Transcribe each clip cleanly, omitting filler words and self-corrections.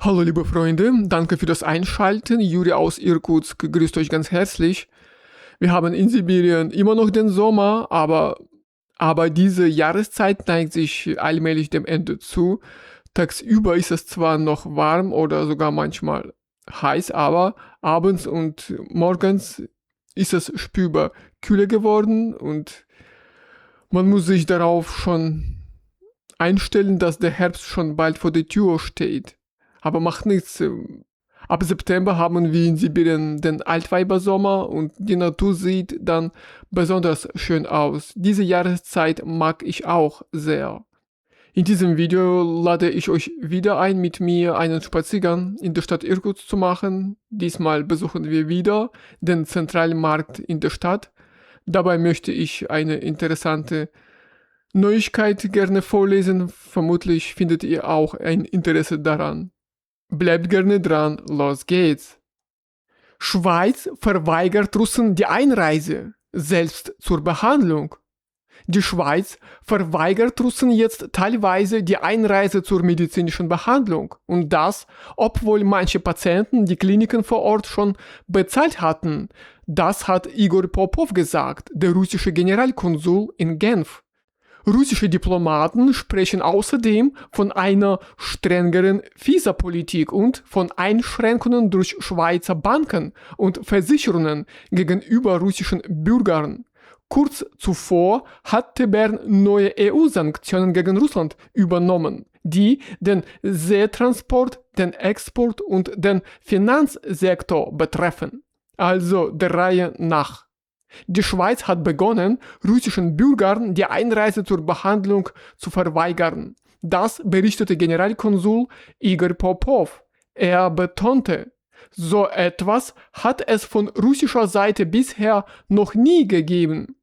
Hallo liebe Freunde, danke für das Einschalten. Juri aus Irkutsk grüßt euch ganz herzlich. Wir haben in Sibirien immer noch den Sommer, aber diese Jahreszeit neigt sich allmählich dem Ende zu. Tagsüber ist es zwar noch warm oder sogar manchmal heiß, aber abends und morgens ist es spürbar kühler geworden und man muss sich darauf schon einstellen, dass der Herbst schon bald vor der Tür steht. Aber macht nichts. Ab September haben wir in Sibirien den Altweibersommer und die Natur sieht dann besonders schön aus. Diese Jahreszeit mag ich auch sehr. In diesem Video lade ich euch wieder ein, mit mir einen Spaziergang in der Stadt Irkutsk zu machen. Diesmal besuchen wir wieder den zentralen Markt in der Stadt. Dabei möchte ich eine interessante Neuigkeit gerne vorlesen. Vermutlich findet ihr auch ein Interesse daran. Bleibt gerne dran, los geht's. Schweiz verweigert Russen die Einreise, selbst zur Behandlung. Die Schweiz verweigert Russen jetzt teilweise die Einreise zur medizinischen Behandlung. Und das, obwohl manche Patienten die Kliniken vor Ort schon bezahlt hatten. Das hat Igor Popov gesagt, der russische Generalkonsul in Genf. Russische Diplomaten sprechen außerdem von einer strengeren Visapolitik und von Einschränkungen durch Schweizer Banken und Versicherungen gegenüber russischen Bürgern. Kurz zuvor hatte Bern neue EU-Sanktionen gegen Russland übernommen, die den Seetransport, den Export und den Finanzsektor betreffen. Also der Reihe nach. Die Schweiz hat begonnen, russischen Bürgern die Einreise zur Behandlung zu verweigern. Das berichtete Generalkonsul Igor Popov. Er betonte, so etwas hat es von russischer Seite bisher noch nie gegeben.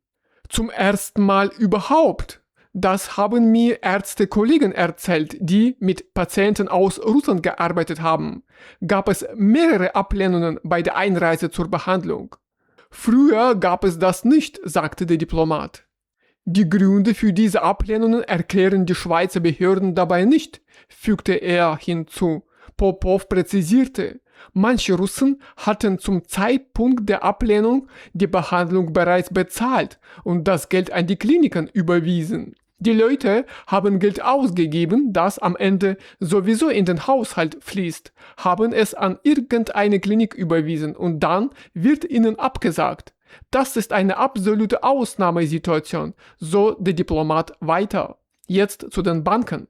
Zum ersten Mal überhaupt. Das haben mir Ärztekollegen erzählt, die mit Patienten aus Russland gearbeitet haben. Gab es mehrere Ablehnungen bei der Einreise zur Behandlung. Früher gab es das nicht, sagte der Diplomat. Die Gründe für diese Ablehnungen erklären die Schweizer Behörden dabei nicht, fügte er hinzu. Popov präzisierte, manche Russen hatten zum Zeitpunkt der Ablehnung die Behandlung bereits bezahlt und das Geld an die Kliniken überwiesen. Die Leute haben Geld ausgegeben, das am Ende sowieso in den Haushalt fließt, haben es an irgendeine Klinik überwiesen und dann wird ihnen abgesagt. Das ist eine absolute Ausnahmesituation, so der Diplomat weiter. Jetzt zu den Banken.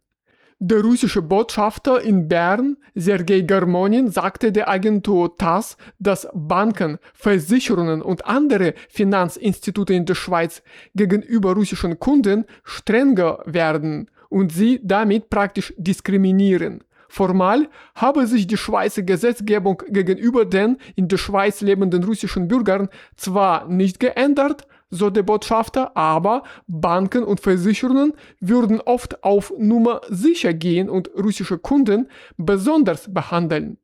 Der russische Botschafter in Bern, Sergei Garmonin, sagte der Agentur TASS, dass Banken, Versicherungen und andere Finanzinstitute in der Schweiz gegenüber russischen Kunden strenger werden und sie damit praktisch diskriminieren. Formal habe sich die Schweizer Gesetzgebung gegenüber den in der Schweiz lebenden russischen Bürgern zwar nicht geändert, so der Botschafter, aber Banken und Versicherungen würden oft auf Nummer sicher gehen und russische Kunden besonders behandeln.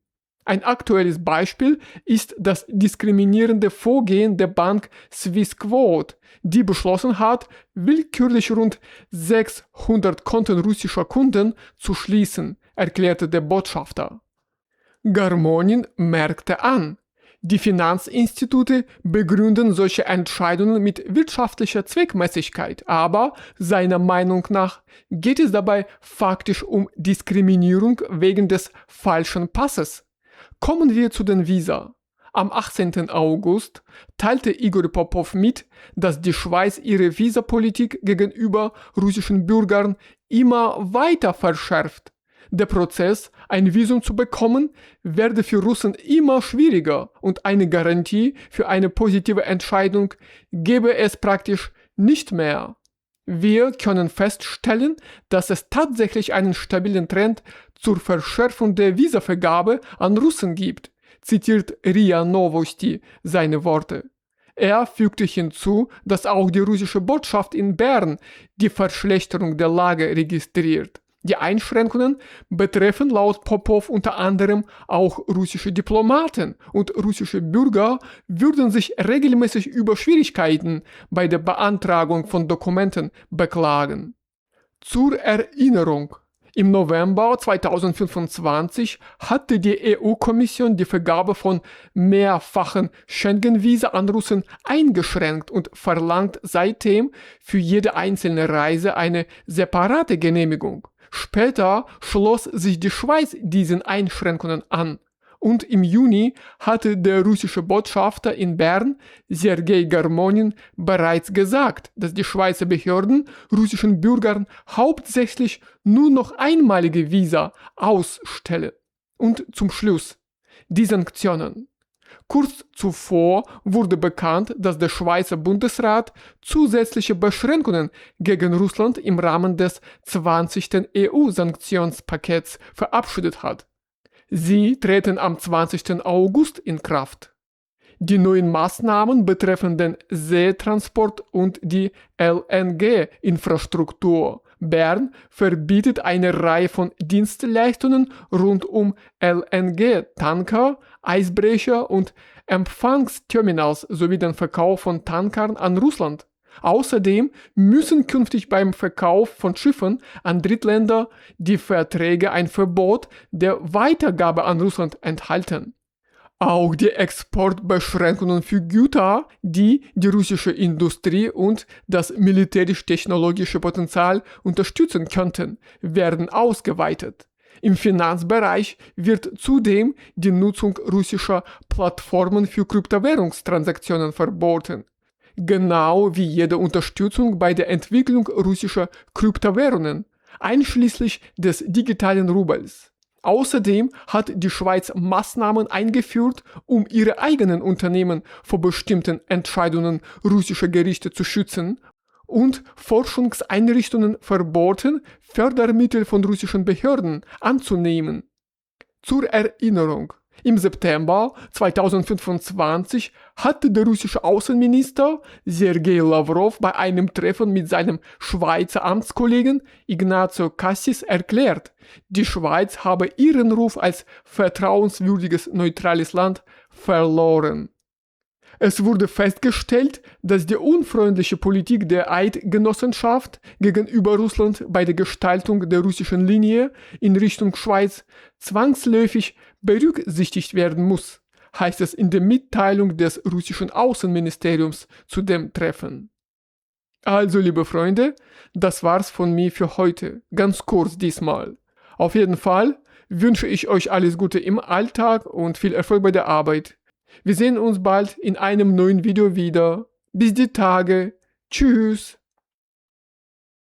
Ein aktuelles Beispiel ist das diskriminierende Vorgehen der Bank Swissquote, die beschlossen hat, willkürlich rund 600 Konten russischer Kunden zu schließen, erklärte der Botschafter. Garmonin merkte an, die Finanzinstitute begründen solche Entscheidungen mit wirtschaftlicher Zweckmäßigkeit, aber seiner Meinung nach geht es dabei faktisch um Diskriminierung wegen des falschen Passes. Kommen wir zu den Visa. Am 18. August teilte Igor Popov mit, dass die Schweiz ihre Visapolitik gegenüber russischen Bürgern immer weiter verschärft. Der Prozess, ein Visum zu bekommen, werde für Russen immer schwieriger und eine Garantie für eine positive Entscheidung gebe es praktisch nicht mehr. Wir können feststellen, dass es tatsächlich einen stabilen Trend zur Verschärfung der Visavergabe an Russen gibt, zitiert RIA Novosti seine Worte. Er fügte hinzu, dass auch die russische Botschaft in Bern die Verschlechterung der Lage registriert. Die Einschränkungen betreffen laut Popov unter anderem auch russische Diplomaten und russische Bürger würden sich regelmäßig über Schwierigkeiten bei der Beantragung von Dokumenten beklagen. Zur Erinnerung, Im November 2025 hatte die EU-Kommission die Vergabe von mehrfachen Schengen-Visa an Russen eingeschränkt und verlangt seitdem für jede einzelne Reise eine separate Genehmigung. Später schloss sich die Schweiz diesen Einschränkungen an. Und im Juni hatte der russische Botschafter in Bern, Sergei Garmonin, bereits gesagt, dass die Schweizer Behörden russischen Bürgern hauptsächlich nur noch einmalige Visa ausstellen. Und zum Schluss die Sanktionen. Kurz zuvor wurde bekannt, dass der Schweizer Bundesrat zusätzliche Beschränkungen gegen Russland im Rahmen des 20. EU-Sanktionspakets verabschiedet hat. Sie treten am 20. August in Kraft. Die neuen Maßnahmen betreffen den Seetransport und die LNG-Infrastruktur. Bern verbietet eine Reihe von Dienstleistungen rund um LNG-Tanker, Eisbrecher und Empfangsterminals sowie den Verkauf von Tankern an Russland. Außerdem müssen künftig beim Verkauf von Schiffen an Drittländer die Verträge ein Verbot der Weitergabe an Russland enthalten. Auch die Exportbeschränkungen für Güter, die die russische Industrie und das militärisch-technologische Potenzial unterstützen könnten, werden ausgeweitet. Im Finanzbereich wird zudem die Nutzung russischer Plattformen für Kryptowährungstransaktionen verboten. Genau wie jede Unterstützung bei der Entwicklung russischer Kryptowährungen, einschließlich des digitalen Rubels. Außerdem hat die Schweiz Maßnahmen eingeführt, um ihre eigenen Unternehmen vor bestimmten Entscheidungen russischer Gerichte zu schützen und Forschungseinrichtungen verboten, Fördermittel von russischen Behörden anzunehmen. Zur Erinnerung: Im September 2025 hatte der russische Außenminister Sergei Lavrov bei einem Treffen mit seinem Schweizer Amtskollegen Ignacio Cassis erklärt, die Schweiz habe ihren Ruf als vertrauenswürdiges neutrales Land verloren. Es wurde festgestellt, dass die unfreundliche Politik der Eidgenossenschaft gegenüber Russland bei der Gestaltung der russischen Linie in Richtung Schweiz zwangsläufig berücksichtigt werden muss, heißt es in der Mitteilung des russischen Außenministeriums zu dem Treffen. Also, liebe Freunde, das war's von mir für heute, ganz kurz diesmal. Auf jeden Fall wünsche ich euch alles Gute im Alltag und viel Erfolg bei der Arbeit. Wir sehen uns bald in einem neuen Video wieder. Bis die Tage. Tschüss.